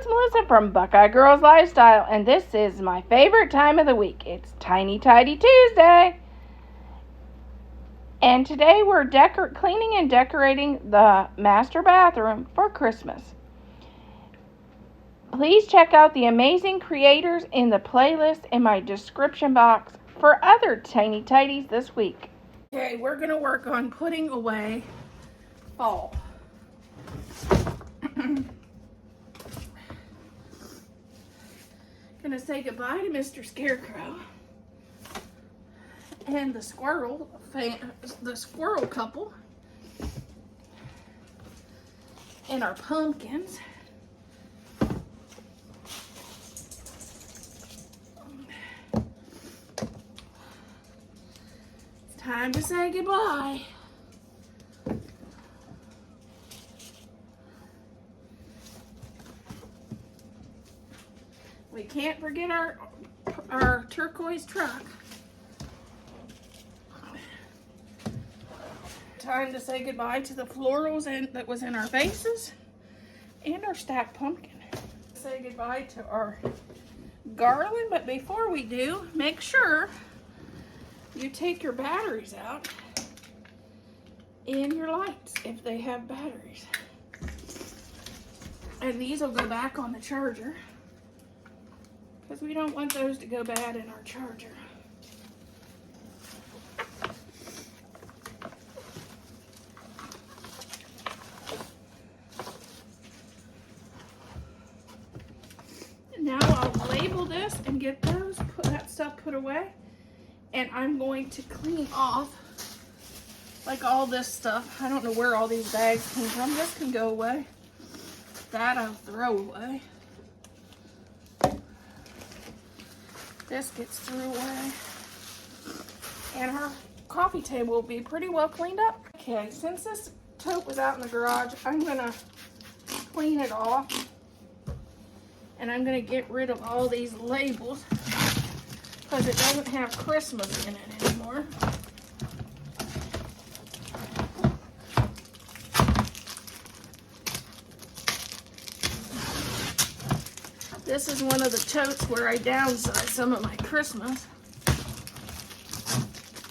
it's Melissa from Buckeye Girls Lifestyle, and this is my favorite time of the week. It's Tiny Tidy Tuesday. And today we're cleaning and decorating the master bathroom for Christmas. Please check out the amazing creators in the playlist in my description box for other Tiny Tidies this week. Okay, we're going to work on putting away fall. Gonna say goodbye to Mr. Scarecrow and the squirrel couple and our pumpkins. It's time to say goodbye. We can't forget our turquoise truck. Time to say goodbye to the florals that was in our vases and our stacked pumpkin. Say goodbye to our garland, but before we do, make sure you take your batteries out in your lights if they have batteries. And these will go back on the charger, because we don't want those to go bad in our charger. And now I'll label this and get that stuff put away. And I'm going to clean off like all this stuff. I don't know where all these bags came from. This can go away. That I'll throw away. This gets thrown away. And our coffee table will be pretty well cleaned up. Okay, since this tote was out in the garage, I'm gonna clean it off. And I'm gonna get rid of all these labels because it doesn't have Christmas in it anymore. This is one of the totes where I downsized some of my Christmas.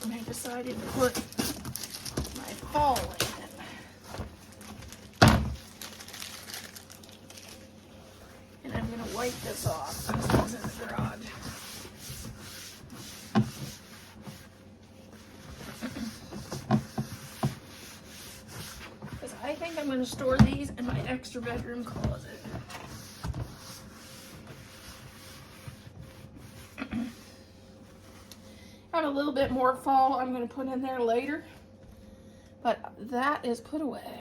And I decided to put my fall in it. And I'm going to wipe this off. This was in the garage. Because I think I'm going to store these in my extra bedroom closet. Got a little bit more fall I'm going to put in there later, but that is put away.